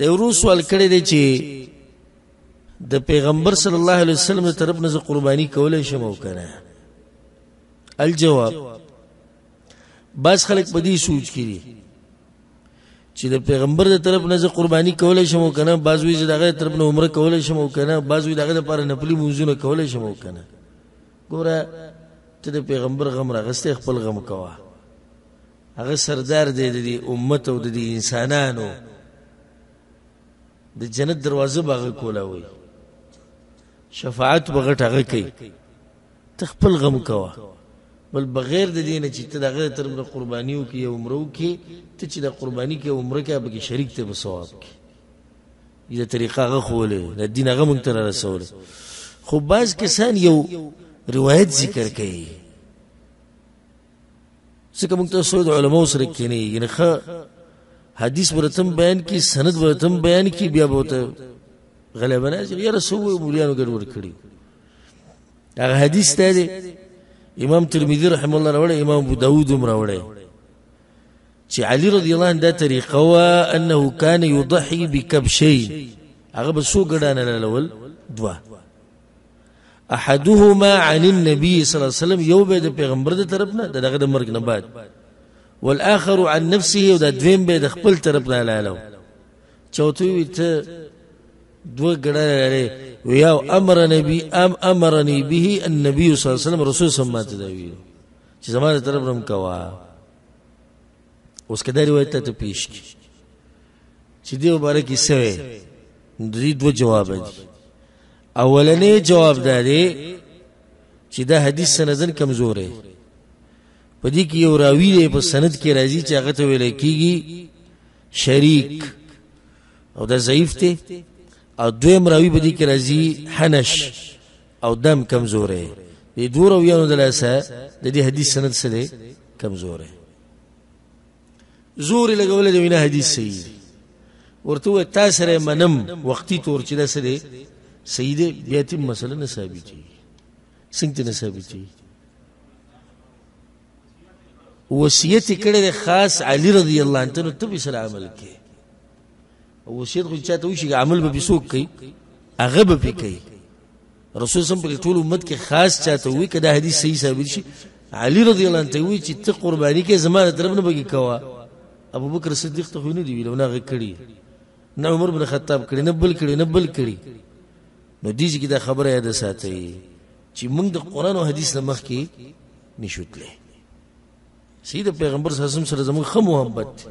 د ورو سوال کړی دی چې د پیغمبر صلی الله علیه وسلم د طرف نه زه قرباني کولی شم او که نه؟ الجواب، بعض خلک په دې سوچ کړي چې د پیغمبر د طرف نه زه قرباني کولی شم او که نه، بعض وایي چې د هغه د طرف نه عمره کولی شم او که نه، بعض وایي د هغه دپاره نفلي لمونځونه کولی شم او که نه. ګوره ته د پیغمبر غم راغستی، خپل غم کوه. هغه سردار دی د دې امت او د دې انسانانو، د جنت دروازه به هغه کولاوي، شفاعت به غټ هغه کوي. ته خپل غم کوه، بل بغیر د دې نه چې ته د هغه د طرف نه قرباني وکړي یا عمره وکړي، ته چې د قرباني کې عمره کې هغه پکې شریک ته به ثواب کړي. دا طریقه هغه ښوولې، د دین هغه موږ ته رارسولی. خو بعض کسان یو روایت ذکر کوي، ځکه موږ تاسو د علماو سره کښېنئ، یعنې ښه حدیث به راته بیان کړي، سند به راته بیان کړي، بیا به ورته غلبه نه چې یاره څه ووایو مولیانو ګډوډ کړي. هغه حدیث دا دی امام ترمذي رحمه الله راوړی، امام ابو داود هم راوړی، چې علي رضی الله عنه دا طریقه وه انه کان یضحي بکبشین، هغه به څو ګډانه لالول؟ دوه. احدهما عن النبي صلى الله عليه وسلم، یو به د پیغمبر د طرف نه، دغه د مرګ نه بعد، والآخر عن نفسه، او دا دویم به د خپل طرف نه لالو. چوتو وي ته دوه ګډانه لري، ویاو امرني به النبي صلى الله عليه وسلم، رسول صلی الله علیه وسلم چې زما د طرف نه کوه. اوس که دا روایت ته پیش کی چې دې مبارک یې سوی، د دې دوه جواب دي. اولنی جواب دا دی چې دا حدیث سندن کمزور دی، په دې کې یو راوی دی په سند کې راځي چې هغه ته ویل کېږي شریک، او دا ضعیف دی. او دویم راوی په دې کې راځي حنش، او دم کمزور دی. دې دوه راویانو د لاسه د دې حدیث سند څه دی؟ کمزور دی. زور یې لګولی دی، وینا حدیث صحیح دی. ورته ووایه تا سره منم وقتي طور چې دا څه دی؟ صحیح دی. بیا تیم مسله نه ثابتېږي. څنګه ته نه ثابتېږي؟ وصیت یې کړی دی خاص علي رضی الله عنه، نو ته به سره عمل کوې. وصیت خو چاته وشي عمل به پې څوک کوي؟ هغه به پې کوي. رسول صلی الله علیه وسلم په ټول امت کې خاص چاته ووایي که دا حدیث صحیح ثابت شي، علي رضی الله عنه ته ووایي چې ته قرباني کې زما د طرف نه به کوه. ابو بکر صدیق ته خو نه دي ویلي، نه هغه کړي، نه عمر بن خطاب کړي، نه بل کړي، نه بل کړي. نو دې کې دا خبره یاد ساتئ چې موږ د قرآن او حدیث نه مخکې نشو تللی. صحیح د پیغمبر صلی الله علیه وسلم سره زموږ ښه محبت دی،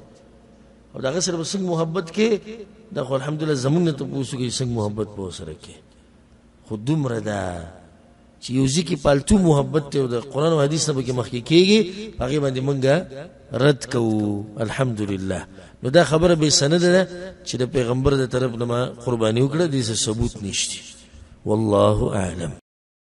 او د هغه سره به څنګه محبت کې، دا خو الحمدلله زموږ نه تپوس وکړي څنګه محبت به ورسره کې. خو دومره ده چې یو ځای کې پالتو محبت دی، او د قرآن او حدیث نه به کې مخکې کېږي، په هغې باندې موږ رد کوو. الحمدلله. نو دا خبره بې سنده ده چې د پیغمبر د طرف نه ما قرباني وکړه، دې څه ثبوت نشته. والله اعلم.